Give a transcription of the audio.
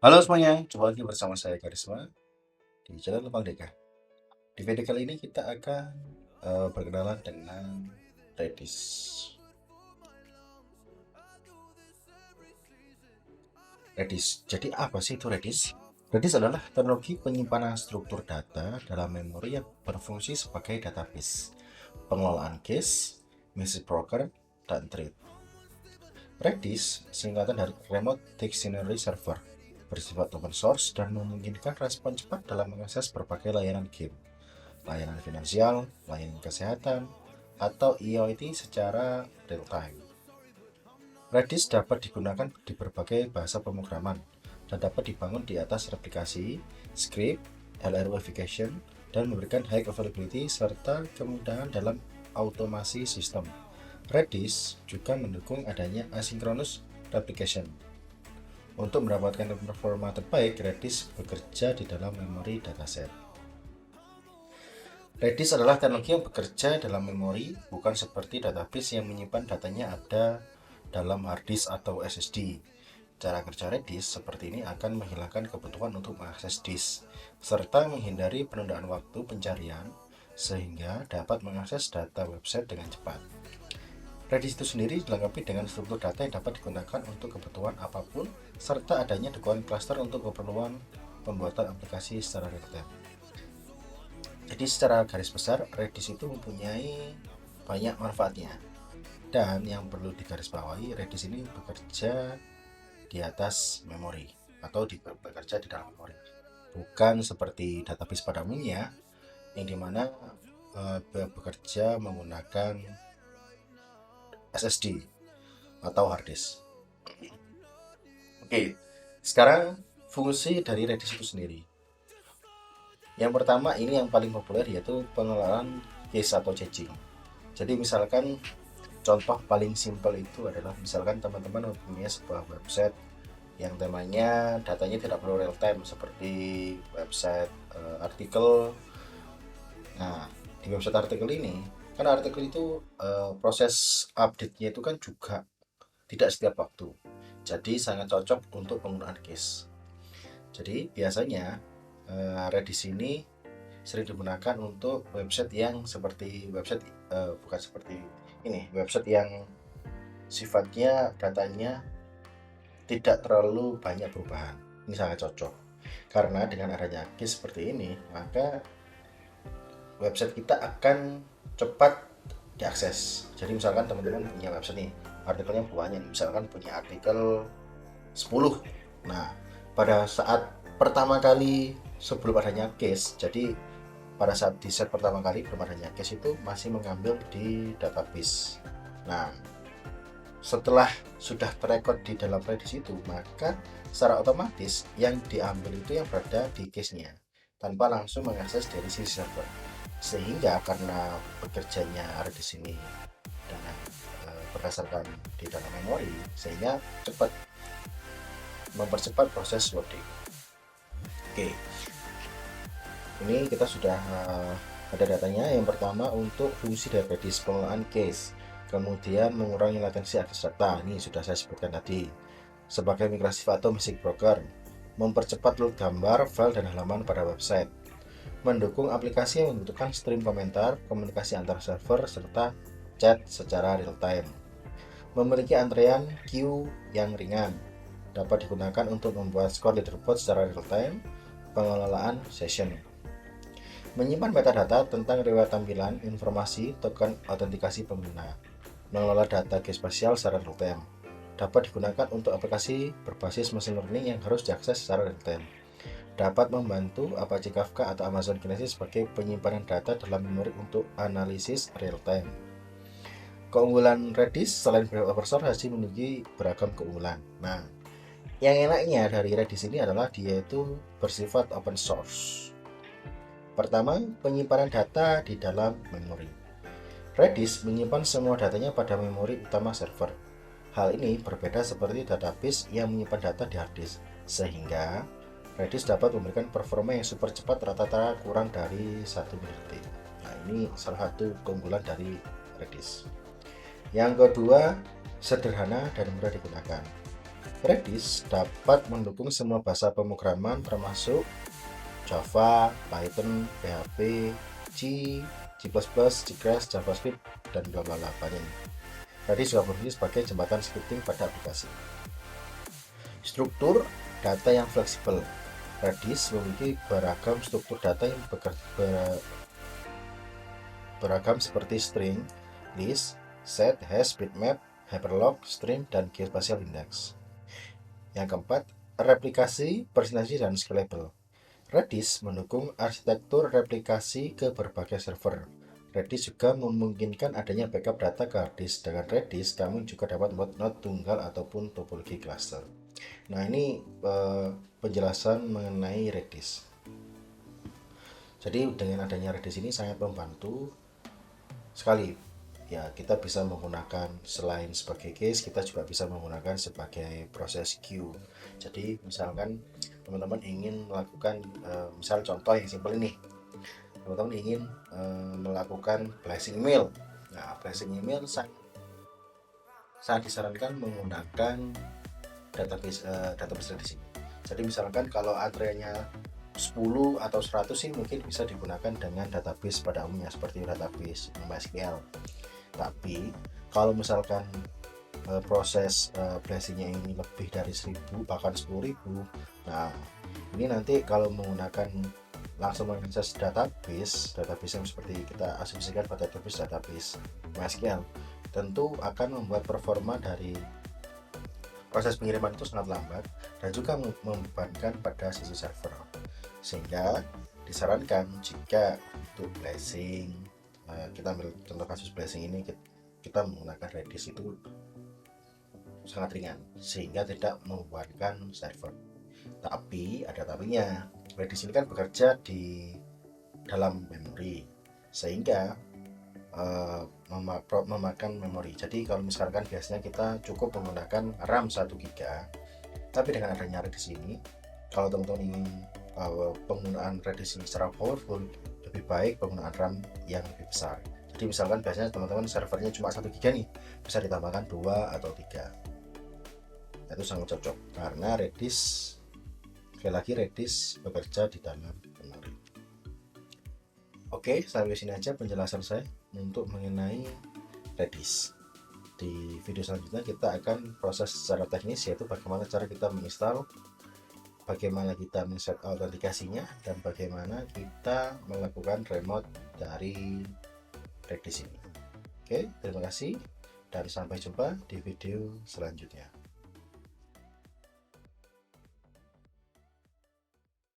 Halo semuanya, jumpa lagi bersama saya Karisma di channel Lubang Deka. Di video kali ini kita akan berkenalan dengan Redis. Redis, jadi apa sih itu Redis? Redis adalah teknologi penyimpanan struktur data dalam memori yang berfungsi sebagai database, pengelolaan cache, message broker, dan thread. Redis singkatan dari Remote Dictionary Server, bersifat open source dan memungkinkan respon cepat dalam mengakses berbagai layanan game, layanan finansial, layanan kesehatan, atau IoT secara real time. Redis dapat digunakan di berbagai bahasa pemrograman dan dapat dibangun di atas replikasi, script, LR verification, dan memberikan high availability serta kemudahan dalam automasi sistem. Redis juga mendukung adanya asynchronous replication. Untuk mendapatkan performa terbaik, Redis bekerja di dalam memori dataset. Redis adalah teknologi yang bekerja dalam memori, bukan seperti database yang menyimpan datanya ada dalam hard disk atau SSD. Cara kerja Redis seperti ini akan menghilangkan kebutuhan untuk mengakses disk, serta menghindari penundaan waktu pencarian, sehingga dapat mengakses data website dengan cepat. Redis itu sendiri dilengkapi dengan struktur data yang dapat digunakan untuk kebutuhan apapun, serta adanya dukungan cluster untuk keperluan pembuatan aplikasi secara real-time. Jadi secara garis besar, Redis itu mempunyai banyak manfaatnya. Dan yang perlu digarisbawahi, Redis ini bekerja di atas memori atau bekerja di dalam memori. Bukan seperti database pada umumnya, yang dimana bekerja menggunakan SSD atau hard disk. Oke, sekarang fungsi dari Redis itu sendiri. Yang pertama, ini yang paling populer, yaitu pengelolaan cache atau caching. Jadi misalkan contoh paling simpel itu adalah misalkan teman-teman mempunyai sebuah website yang temanya datanya tidak perlu real time seperti website artikel. Nah, di website artikel ini kan artikel itu proses update-nya itu kan juga tidak setiap waktu. Jadi sangat cocok untuk penggunaan cache. Jadi biasanya Redis ini sering digunakan untuk website yang seperti website bukan seperti ini, website yang sifatnya datanya tidak terlalu banyak perubahan. Ini sangat cocok karena dengan adanya cache seperti ini, maka website kita akan cepat diakses. Jadi misalkan teman-teman punya website nih, artikelnya banyak, misalkan punya artikel 10. Nah, pada saat pertama kali sebelum adanya cache, jadi pada saat di set pertama kali belum adanya cache itu masih mengambil di database. Nah, setelah sudah terrecord di dalam Redis itu, maka secara otomatis yang diambil itu yang berada di cache-nya tanpa langsung mengakses dari sisi server. Sehingga karena bekerjanya Redis ini dengan berdasarkan di dalam memori, sehingga cepat mempercepat proses loading. Oke, ini kita sudah ada datanya. Yang pertama untuk fungsi dari Redis, pengelolaan cache, kemudian mengurangi latensi akses data, ini sudah saya sebutkan tadi, sebagai migrasi atau message broker, mempercepat load gambar, file, dan halaman pada website, mendukung aplikasi yang membutuhkan stream komentar, komunikasi antar server, serta chat secara real time, memiliki antrean queue yang ringan, dapat digunakan untuk membuat score leaderboard secara real time, pengelolaan session, menyimpan metadata tentang riwayat tampilan, informasi, token autentikasi pengguna, mengelola data geospasial secara real time, dapat digunakan untuk aplikasi berbasis machine learning yang harus diakses secara real time, dapat membantu Apache Kafka atau Amazon Kinesis sebagai penyimpanan data dalam memori untuk analisis real time. Keunggulan Redis selain beberapa open source masih memiliki beragam keunggulan. Nah, yang enaknya dari Redis ini adalah dia itu bersifat open source. Pertama, penyimpanan data di dalam memori. Redis menyimpan semua datanya pada memori utama server. Hal ini berbeda seperti database yang menyimpan data di hard disk, sehingga Redis dapat memberikan performa yang super cepat, rata-rata kurang dari 1 milidetik. Nah, ini salah satu keunggulan dari Redis. Yang kedua, sederhana dan mudah digunakan. Redis dapat mendukung semua bahasa pemrograman termasuk Java, Python, PHP, C, C++, JGrass, JavaScript, dan bla bla bla banyak. Redis juga berfungsi sebagai jembatan scripting pada aplikasi. Struktur data yang fleksibel. Redis memiliki beragam struktur data yang beragam seperti string, list, set, hash, bitmap, hyperlog, stream, dan geospatial index. Yang keempat, replikasi, personalisasi, dan scalable. Redis mendukung arsitektur replikasi ke berbagai server. Redis juga memungkinkan adanya backup data ke hard disk. Dengan Redis, kamu juga dapat membuat node tunggal ataupun topologi cluster. Nah, ini penjelasan mengenai Redis. Jadi dengan adanya Redis ini sangat membantu sekali. Ya, kita bisa menggunakan selain sebagai case, kita juga bisa menggunakan sebagai proses queue. Jadi misalkan teman-teman ingin melakukan misal contoh yang simpel ini, teman-teman ingin melakukan blessing email. Nah, blessing email sangat disarankan menggunakan database Redis ini. Jadi misalkan kalau antriannya 10 atau 100 sih mungkin bisa digunakan dengan database pada umumnya seperti database MySQL. Tapi kalau misalkan proses blessingnya ini lebih dari 1000 bahkan 10.000, nah ini nanti kalau menggunakan langsung mengakses database yang seperti kita asumsikan pada database MySQL, tentu akan membuat performa dari proses pengiriman itu sangat lambat dan juga membebankan pada sisi server, sehingga disarankan jika untuk blessing, kita ambil contoh kasus blessing ini, kita menggunakan Redis itu sangat ringan sehingga tidak membebankan server. Tapi ada tapinya, Redis ini kan bekerja di dalam memori sehingga memakan memori. Jadi kalau misalkan biasanya kita cukup menggunakan RAM 1 GB, tapi dengan adanya Redis ini, kalau teman-teman ingin penggunaan Redis ini secara powerful, lebih baik penggunaan RAM yang lebih besar. Jadi misalkan biasanya teman-teman servernya cuma 1 GB nih, bisa ditambahkan 2 atau 3. Itu sangat cocok karena Redis, sekali lagi Redis bekerja di dalam memori. Oke, sampai sini aja penjelasan saya untuk mengenai Redis. Di video selanjutnya kita akan proses secara teknis, yaitu bagaimana cara kita menginstal, bagaimana kita men-set autentikasinya, dan bagaimana kita melakukan remote dari Redis ini. Oke, terima kasih dan sampai jumpa di video selanjutnya.